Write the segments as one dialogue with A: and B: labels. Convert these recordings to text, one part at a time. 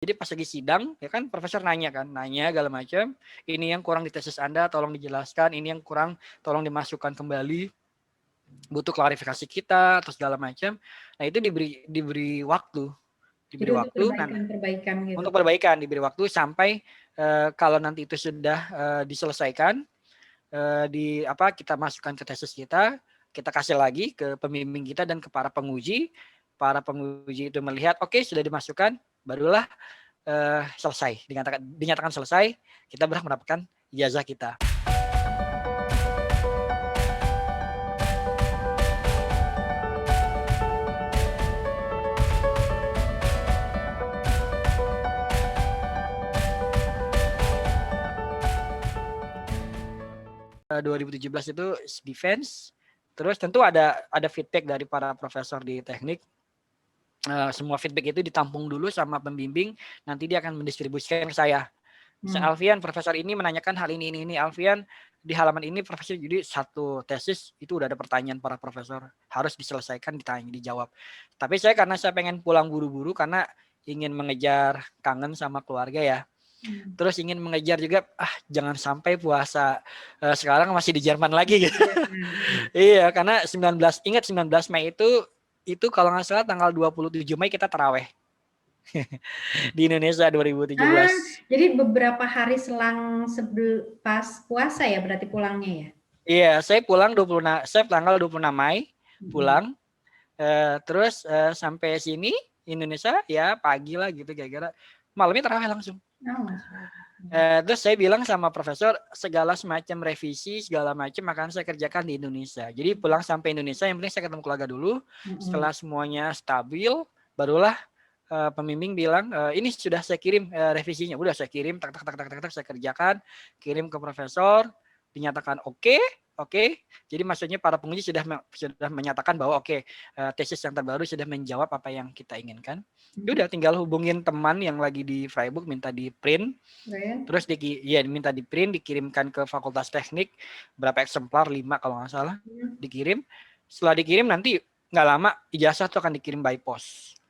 A: Jadi pas lagi sidang, ya kan profesor nanya segala macam, ini yang kurang di tesis Anda, tolong dijelaskan, ini yang kurang, tolong dimasukkan kembali, butuh klarifikasi kita, atau segala macam. Nah itu diberi waktu,
B: Jadi untuk perbaikan-perbaikan gitu.
A: untuk perbaikan, diberi waktu sampai kalau nanti itu sudah diselesaikan, kita masukkan ke tesis kita kasih lagi ke pembimbing kita dan ke para penguji itu melihat oke, sudah dimasukkan, barulah selesai, dinyatakan selesai, kita berhak mendapatkan ijazah kita. Uh, 2017 itu defense, terus tentu ada feedback dari para profesor di teknik. Semua feedback itu ditampung dulu sama pembimbing, nanti dia akan mendistribusikan ke saya. Alfian, profesor ini menanyakan hal ini. Alfian, di halaman ini profesor, jadi satu tesis itu udah ada pertanyaan para profesor, harus diselesaikan, dijawab. Tapi karena saya pengen pulang buru-buru karena ingin mengejar kangen sama keluarga ya. Terus ingin mengejar juga, jangan sampai puasa sekarang masih di Jerman lagi gitu. Iya, karena 19 Mei itu kalau nggak salah tanggal 27 Mei kita taraweh. Di Indonesia 2017.
B: Jadi beberapa hari selang pas puasa ya berarti pulangnya ya?
A: Iya, saya pulang tanggal 26 Mei pulang. Terus sampai sini Indonesia ya pagi lah gitu, kira-kira malamnya tarawih langsung. Terus saya bilang sama profesor, segala semacam revisi segala macam akan saya kerjakan di Indonesia. Jadi pulang sampai Indonesia, yang penting saya ketemu keluarga dulu. Setelah semuanya stabil, barulah pembimbing bilang ini sudah saya kirim revisinya. Udah saya kirim, saya kerjakan, kirim ke profesor, dinyatakan oke. Jadi maksudnya para penguji sudah menyatakan bahwa tesis yang terbaru sudah menjawab apa yang kita inginkan. Udah tinggal hubungin teman yang lagi di Freiburg, minta di print. Terus minta di print, dikirimkan ke Fakultas Teknik, berapa eksemplar, 5 kalau nggak salah, dikirim. Setelah dikirim nanti nggak lama ijazah itu akan dikirim by post.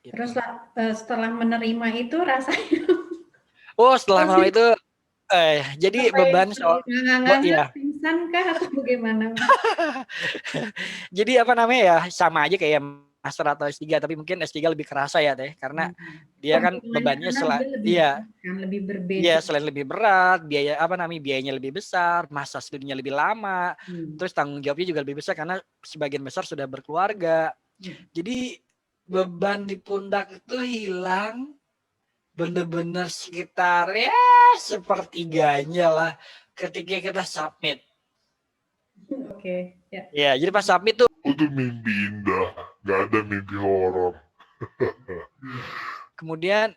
B: Terus setelah menerima itu rasanya?
A: Setelah menerima itu jadi beban soal
B: pingsan kah atau bagaimana?
A: Jadi sama aja kayak master atau S3, tapi mungkin S3 lebih kerasa ya Teh, karena dia kan bebannya
B: lebih berbeda.
A: Iya, selain lebih berat, biayanya lebih besar, masa studinya lebih lama, terus tanggung jawabnya juga lebih besar karena sebagian besar sudah berkeluarga. Jadi beban di pundak itu hilang bener-bener sekitar sepertiganya lah ketika kita submit. Ya, jadi pas submit tuh
C: itu mimpi indah, gak ada mimpi horor.
A: Kemudian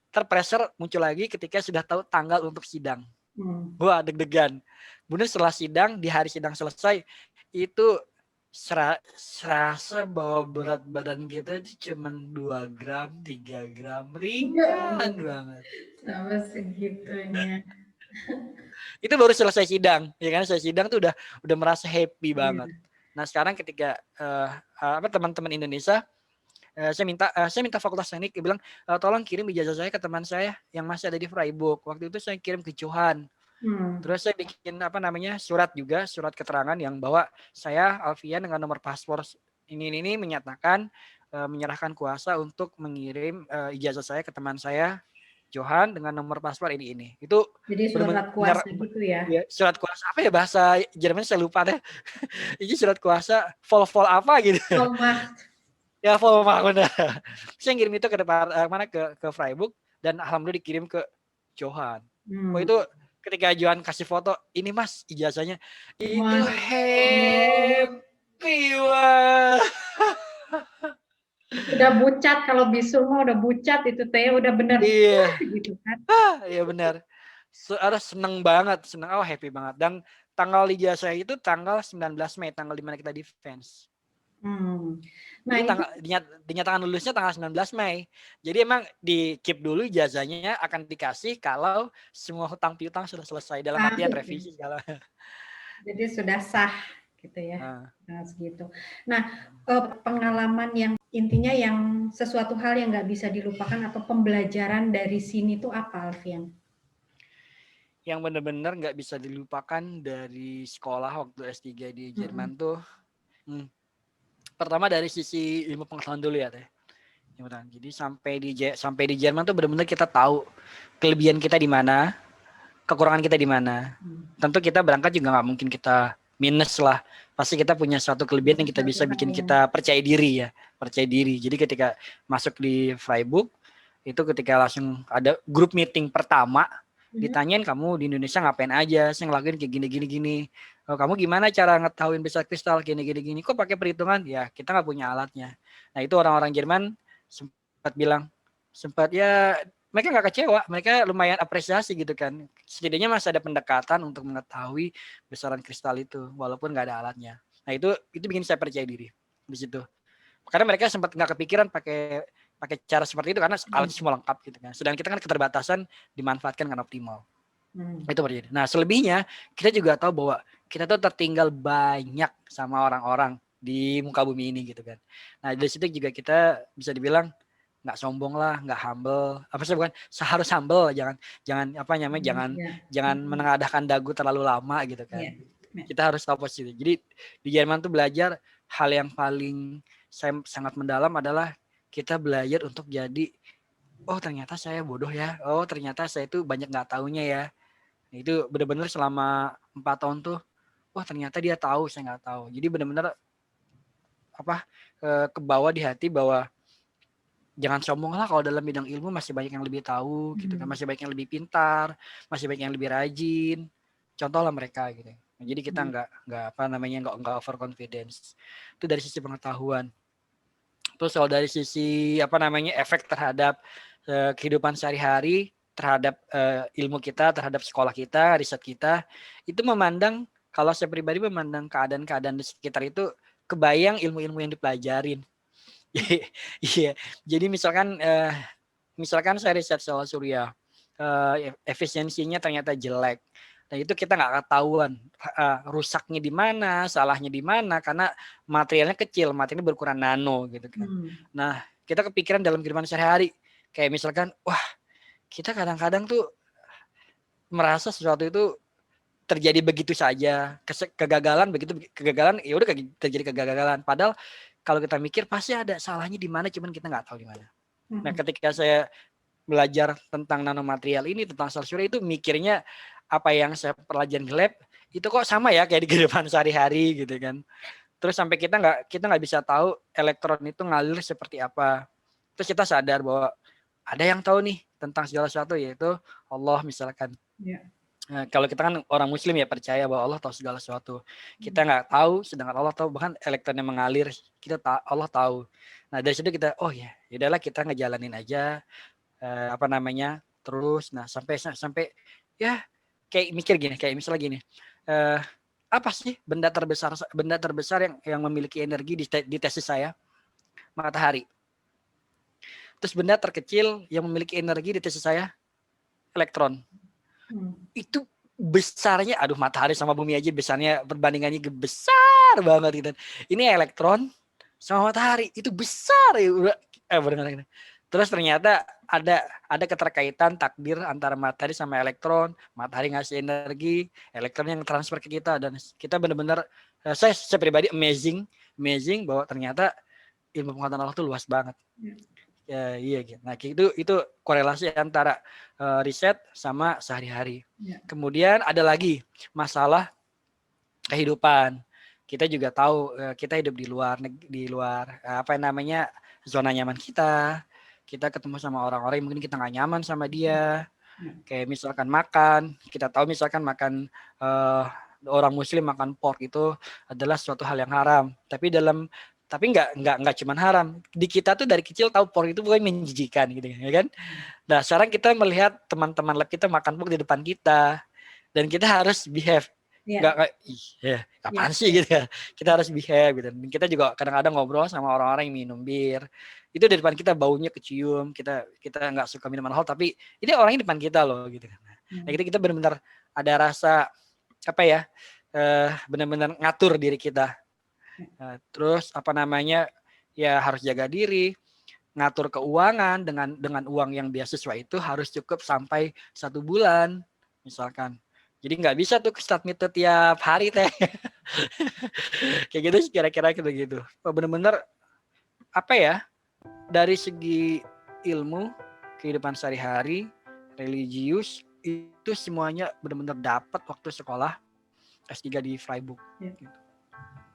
A: pressure muncul lagi ketika sudah tahu tanggal untuk sidang. Wah, deg-degan. Kemudian setelah sidang, di hari sidang selesai, itu serasa bahwa berat badan kita itu cuma 2 gram, 3 gram, ringan banget.
B: Sama segitunya.
A: Itu baru selesai sidang, ya kan? Selesai sidang tuh udah merasa happy banget. Nah sekarang ketika teman-teman Indonesia, saya minta Fakultas Teknik, dia bilang tolong kirim ijazah saya ke teman saya yang masih ada di Freiburg. Waktu itu saya kirim ke Johan. Terus saya bikin surat keterangan yang bahwa saya Alfian dengan nomor paspor ini menyatakan menyerahkan kuasa untuk mengirim ijazah saya ke teman saya Johan dengan nomor paspor ini. Itu
B: jadi surat kuasa gitu ya?
A: Surat kuasa apa ya bahasa Jerman saya lupa deh. Ini surat kuasa vol apa gitu. Ya Vollmacht benar. Saya ngirim itu ke Freiburg dan alhamdulillah dikirim ke Johan. Itu ketika Johan kasih foto, ini Mas ijazahnya, itu happy banget.
B: Udah bucat, kalau bisul mah udah bucat itu Teh, udah bener.
A: Iya.
B: Gitu kan.
A: Iya benar. Seneng banget, happy banget. Dan tanggal ijazah itu tanggal 19 Mei, tanggal dimana kita defense. Nah, dinyatakan lulusnya tanggal 19 Mei. Jadi emang di keep dulu ijazahnya, akan dikasih kalau semua hutang piutang sudah selesai dalam artian revisi segala.
B: Jadi sudah sah. gitu ya.
A: Nah,
B: Nah, segitu. Nah, pengalaman yang intinya yang sesuatu hal yang nggak bisa dilupakan atau pembelajaran dari sini tuh apa, Alfian?
A: yang benar-benar nggak bisa dilupakan dari sekolah waktu S3 di Jerman tuh, pertama dari sisi ilmu pengetahuan dulu ya teh. Jadi sampai di Jerman tuh benar-benar kita tahu kelebihan kita di mana, kekurangan kita di mana. Tentu kita berangkat juga nggak mungkin kita minus lah. Pasti kita punya suatu kelebihan yang kita bisa bikin kita percaya diri ya, percaya diri. Jadi ketika masuk di Freiburg itu ketika langsung ada grup meeting pertama, ditanyain kamu di Indonesia ngapain aja, saya ngelakuin kayak gini. Oh, kamu gimana cara ngetahuin besar kristal gini. Kok pakai perhitungan? Ya kita nggak punya alatnya. Nah itu orang-orang Jerman sempat ya mereka nggak kecewa, mereka lumayan apresiasi gitu kan. Setidaknya masih ada pendekatan untuk mengetahui besaran kristal itu walaupun nggak ada alatnya. Nah itu bikin saya percaya diri di situ. Karena mereka sempat nggak kepikiran pakai cara seperti itu karena alat semua lengkap gitu kan. Sedangkan kita kan keterbatasan dimanfaatkan dengan optimal. Itu berarti. Nah selebihnya kita juga tahu bahwa kita tuh tertinggal banyak sama orang-orang di muka bumi ini gitu kan. Nah dari situ juga kita bisa dibilang nggak sombong lah, nggak humble. Apa sih bukan? Seharus humble, jangan menengadahkan dagu terlalu lama gitu kan. Kita harus tahu posisi. Jadi di Jerman tuh belajar hal yang paling saya sangat mendalam adalah kita belajar untuk jadi ternyata saya bodoh ya. Oh ternyata saya itu banyak nggak taunya ya. Nah, itu benar-benar selama 4 tahun tuh, ternyata dia tahu saya nggak tahu. Jadi benar-benar ke bawah di hati bahwa jangan sombong lah kalau dalam bidang ilmu masih banyak yang lebih tahu gitu kan, masih banyak yang lebih pintar, masih banyak yang lebih rajin. Contohlah mereka gitu. Nah, jadi kita nggak overconfidence. Itu dari sisi pengetahuan. Terus kalau dari sisi efek terhadap kehidupan sehari-hari, terhadap ilmu kita, terhadap sekolah kita, riset kita, itu kalau saya pribadi memandang keadaan-keadaan di sekitar itu kebayang ilmu-ilmu yang dipelajarin. Iya, jadi misalkan saya riset soal surya, efisiensinya ternyata jelek. Nah itu kita nggak ketahuan rusaknya di mana, salahnya di mana, karena materialnya kecil, materialnya berukuran nano gitu kan. Nah kita kepikiran dalam kehidupan sehari-hari, kayak misalkan, kita kadang-kadang tuh merasa sesuatu itu terjadi begitu saja, kegagalan ya udah terjadi kegagalan. Padahal kalau kita mikir pasti ada salahnya di mana, cuman kita nggak tahu di mana. Nah, ketika saya belajar tentang nanomaterial ini, tentang sel surya itu mikirnya apa yang saya pelajari di lab itu kok sama ya kayak di kehidupan sehari-hari gitu kan. Terus sampai kita nggak bisa tahu elektron itu ngalir seperti apa. Terus kita sadar bahwa ada yang tahu nih tentang segala sesuatu, yaitu Allah misalkan. Nah, kalau kita kan orang Muslim ya percaya bahwa Allah tahu segala sesuatu. Kita nggak tahu, sedangkan Allah tahu, bahkan elektron yang mengalir Allah tahu. Nah dari situ kita yaudahlah kita ngejalanin aja terus. Nah sampai ya kayak misalnya gini, apa sih benda terbesar yang memiliki energi di tesis saya? Matahari. Terus benda terkecil yang memiliki energi di tesis saya? Elektron. Itu besarnya, matahari sama bumi aja besarnya perbandingannya besar banget gitu. Ini elektron sama matahari itu besar ya. Benar. Terus ternyata ada keterkaitan takdir antara matahari sama elektron. Matahari ngasih energi, elektron yang transfer ke kita, dan kita benar-benar saya pribadi amazing bahwa ternyata ilmu pengetahuan Allah itu luas banget. Ya, iya gitu. Nah itu korelasi antara riset sama sehari-hari. Kemudian ada lagi masalah kehidupan. Kita juga tahu kita hidup di luar zona nyaman kita. Kita ketemu sama orang-orang yang mungkin kita nggak nyaman sama dia. Kayak misalkan makan, kita tahu misalkan makan orang Muslim makan pork itu adalah suatu hal yang haram. Tapi nggak cuma haram. Di kita tuh dari kecil tahu pork itu bukan menjijikan gitu ya kan. Nah sekarang kita melihat teman-teman lab kita makan pork di depan kita, dan kita harus behave. Apaan sih gitu ya. Kita harus behave gitu. Dan kita juga kadang-kadang ngobrol sama orang-orang yang minum bir. Itu di depan kita baunya kecium. Kita nggak suka minum alkohol, tapi ini orangnya di depan kita loh gitu kan. Nah kita benar-benar ada rasa benar-benar ngatur diri kita. Terus apa namanya, ya harus jaga diri, ngatur keuangan dengan uang yang beasiswa itu harus cukup sampai 1 bulan misalkan. Jadi nggak bisa tuh submit tiap hari teh. Kayak gitu sih kira-kira gitu. Bener-bener apa ya, dari segi ilmu, kehidupan sehari-hari, religius, itu semuanya benar-benar dapat waktu sekolah S3 di Freiburg. Gitu.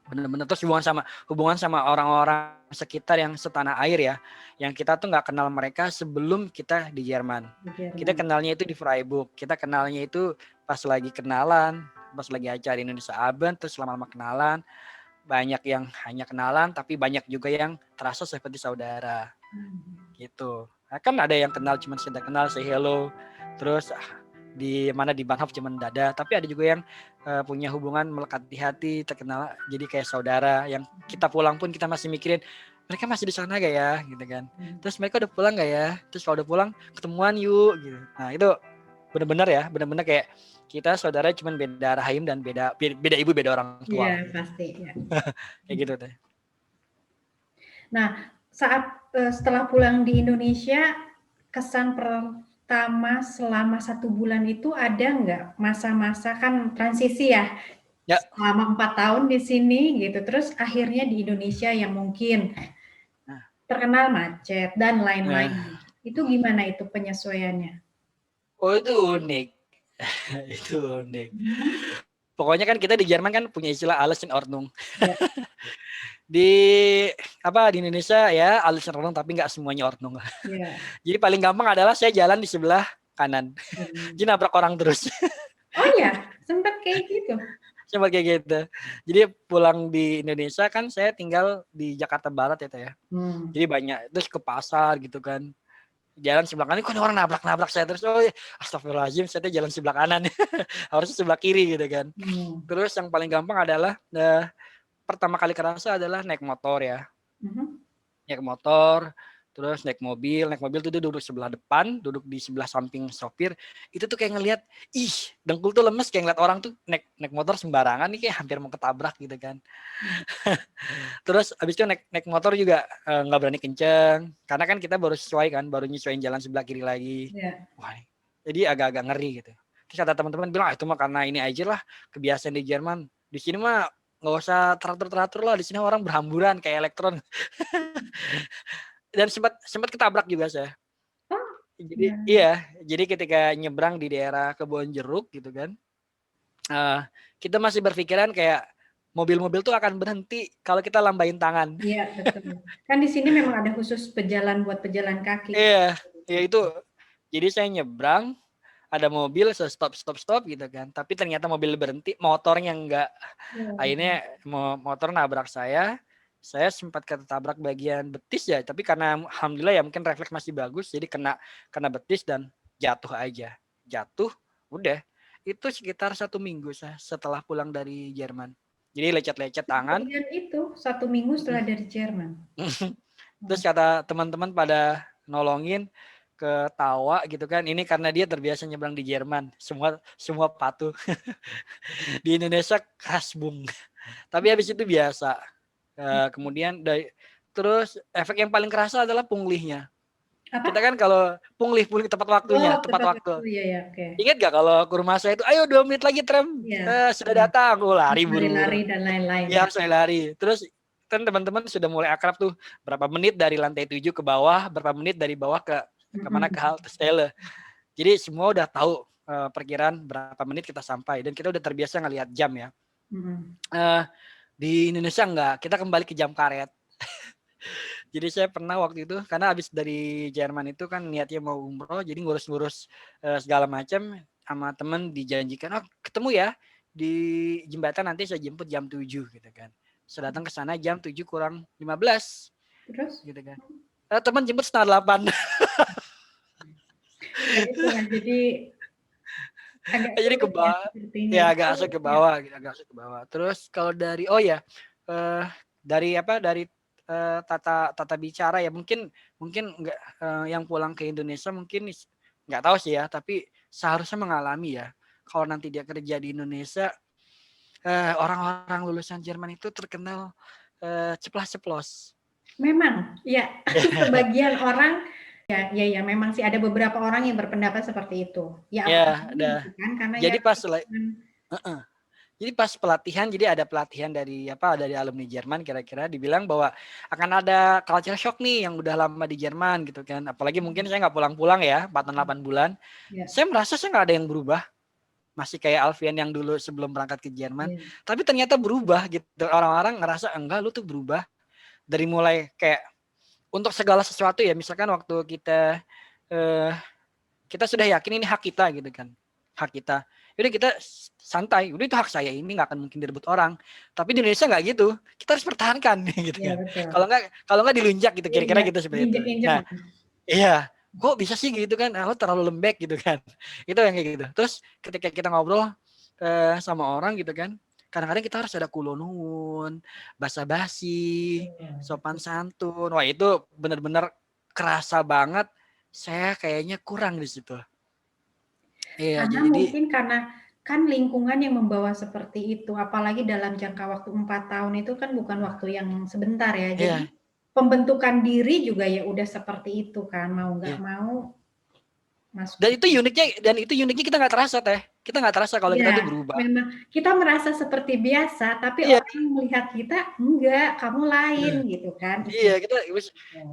A: Benar-benar terus hubungan sama orang-orang sekitar yang setanah air ya, yang kita tuh nggak kenal mereka sebelum kita di Jerman. Kita kenalnya itu di Freiburg, kita kenalnya itu pas lagi kenalan, pas lagi acara Indonesia Abend, terus lama-lama kenalan. Banyak yang hanya kenalan, tapi banyak juga yang terasa seperti saudara. Gitu. Nah, kan ada yang kenal cuma sekedar kenal, say hello, terus di Bahnhof cuma dada, tapi ada juga yang punya hubungan melekat di hati, terkenal jadi kayak saudara, yang kita pulang pun kita masih mikirin mereka masih di sana gak ya, gitu kan. Terus mereka udah pulang gak ya, terus kalau udah pulang ketemuan yuk gitu. Nah itu benar-benar kayak kita saudara cuma beda rahim dan beda ibu, beda orang tua.
B: Iya pasti ya.
A: Kayak gitu deh.
B: Nah saat setelah pulang di Indonesia, kesan pertama selama 1 bulan itu ada nggak masa-masa kan transisi ya? Selama 4 tahun di sini gitu, terus akhirnya di Indonesia yang mungkin terkenal macet dan lain-lain. Itu gimana itu penyesuaiannya?
A: Oh itu unik. Itu unik. Pokoknya kan kita di Jerman kan punya istilah alles in Ordnung. Ya. di Indonesia ya alles in Ordnung, tapi nggak semuanya Ordnung. Ya. Jadi paling gampang adalah saya jalan di sebelah kanan. Jadi nabrak orang terus.
B: Oh ya, sempat kayak gitu.
A: Sempat kayak gitu. Jadi pulang di Indonesia kan saya tinggal di Jakarta Barat ya Teh ya. Jadi banyak terus ke pasar gitu kan. Jalan sebelah kanan, kok orang nabrak saya terus. Oh, astagfirullahaladzim, saya jalan sebelah kanan. Harusnya sebelah kiri gitu kan. Terus yang paling gampang adalah pertama kali kerasa adalah naik motor ya. Naik motor, terus naik mobil tuh duduk sebelah depan, duduk di sebelah samping sopir. Itu tuh kayak ngelihat, dengkul tuh lemes kayak ngeliat orang tuh naik motor sembarangan nih kayak hampir mau ketabrak gitu kan. Terus abis itu naik motor juga nggak berani kenceng karena kan kita baru nyesuaiin jalan sebelah kiri lagi. Wah, jadi agak-agak ngeri gitu. Terus kata teman-teman bilang itu mah karena ini aja lah kebiasaan di Jerman. Di sini mah nggak usah teratur lah, di sini orang berhamburan kayak elektron. Dan sempat ketabrak juga saya. Jadi ketika nyebrang di daerah Kebonjeruk gitu kan, kita masih berpikiran kayak mobil-mobil tuh akan berhenti kalau kita lambain tangan.
B: Iya betul. Kan di sini memang ada khusus buat pejalan kaki.
A: Iya itu. Jadi saya nyebrang, ada mobil stop gitu kan. Tapi ternyata mobil berhenti, motornya enggak. Akhirnya motor nabrak saya. Saya sempat ketabrak bagian betis ya, tapi karena alhamdulillah ya mungkin refleks masih bagus, jadi kena betis dan jatuh aja. Jatuh, udah. Itu sekitar 1 minggu setelah pulang dari Jerman. Jadi lecet-lecet tangan.
B: Dan itu 1 minggu setelah dari Jerman.
A: Terus kata teman-teman pada nolongin, ketawa gitu kan. Ini karena dia terbiasa nyebrang di Jerman. Semua patuh. Di Indonesia kasbung. Tapi habis itu biasa. Kemudian terus efek yang paling kerasa adalah punglihnya. Apa? Kita kan kalau punglih tepat waktunya, tepat waktu.
B: Iya, okay.
A: Ingat gak kalau ke rumah saya itu, ayo 2 menit lagi tram sudah datang, aku lari buru-buru.
B: Lari dan lain-lain.
A: Ya, saya lari. Terus kan teman-teman sudah mulai akrab tuh, berapa menit dari lantai 7 ke bawah, berapa menit dari bawah ke mana ke halte Stelle. Jadi semua udah tahu perkiraan berapa menit kita sampai dan kita udah terbiasa ngelihat jam ya. Di Indonesia enggak, kita kembali ke jam karet. Jadi saya pernah waktu itu karena habis dari Jerman itu kan niatnya mau umroh, jadi ngurus-ngurus segala macam sama temen dijanjikan, ketemu ya di jembatan nanti saya jemput jam 7 gitu kan. Saya datang ke sana jam 7 kurang 15.
B: Terus?
A: Gitu kan. Teman jemput 7:30. Jadi ke bawah. Ya agak asik ke bawah. Terus kalau dari dari tata bicara ya mungkin enggak yang pulang ke Indonesia mungkin enggak tahu sih ya, tapi seharusnya mengalami ya. Kalau nanti dia kerja di Indonesia orang-orang lulusan Jerman itu terkenal ceplas-ceplos.
B: Memang, ya. Sebagian orang, ya, memang sih ada beberapa orang yang berpendapat seperti itu. Ya,
A: ada.
B: kan? Karena
A: Jadi
B: ya,
A: jadi pas pelatihan, jadi ada pelatihan dari alumni Jerman, kira-kira dibilang bahwa akan ada culture shock nih yang udah lama di Jerman gitu kan. Apalagi mungkin saya nggak pulang-pulang ya, 4-8 bulan. Saya merasa saya nggak ada yang berubah. Masih kayak Alfian yang dulu sebelum berangkat ke Jerman. Tapi ternyata berubah gitu. Orang-orang ngerasa enggak, lu tuh berubah. Dari mulai kayak untuk segala sesuatu ya, misalkan waktu kita sudah yakin ini hak kita gitu kan. Hak kita. Udah kita santai, udah itu hak saya, ini nggak akan mungkin direbut orang. Tapi di Indonesia nggak gitu, kita harus pertahankan gitu kan. Kalau nggak dilunjak gitu, kira-kira gitu seperti itu. Nah, iya, kok bisa sih gitu kan? Lo terlalu lembek gitu kan. Itu yang kayak gitu. Terus ketika kita ngobrol sama orang gitu kan, kadang-kadang kita harus ada kulonun, basa-basi, sopan santun. Wah itu benar-benar kerasa banget. Saya kayaknya kurang di situ.
B: Iya, karena mungkin karena kan lingkungan yang membawa seperti itu, apalagi dalam jangka waktu 4 tahun itu kan bukan waktu yang sebentar ya. Jadi pembentukan diri juga ya udah seperti itu kan, mau nggak mau masuk.
A: Dan itu uniknya kita nggak terasa Teh. Kita nggak terasa kalau kita tuh berubah.
B: Memang kita merasa seperti biasa, tapi orang melihat kita enggak, kamu lain gitu kan.
A: Iya,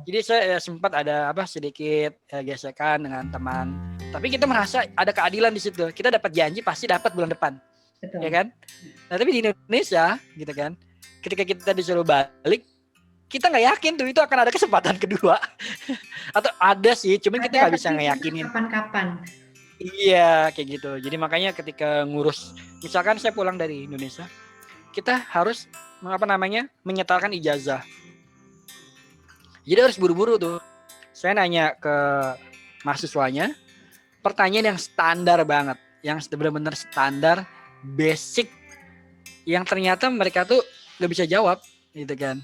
A: jadi saya sempat ada sedikit gesekan dengan teman. Tapi kita merasa ada keadilan di situ. Kita dapat janji pasti dapat bulan depan. Betul. Ya kan? Nah, tapi di Indonesia gitu kan, ketika kita disuruh balik, kita nggak yakin tuh itu akan ada kesempatan kedua. Atau ada sih, cuman kita nggak bisa ngeyakinin.
B: Kapan-kapan.
A: Iya, kayak gitu. Jadi makanya ketika ngurus, misalkan saya pulang dari Indonesia, kita harus menyetorkan ijazah. Jadi harus buru-buru tuh. Saya nanya ke mahasiswanya, pertanyaan yang standar banget, yang benar-benar standar, basic, yang ternyata mereka tuh nggak bisa jawab, gitu kan.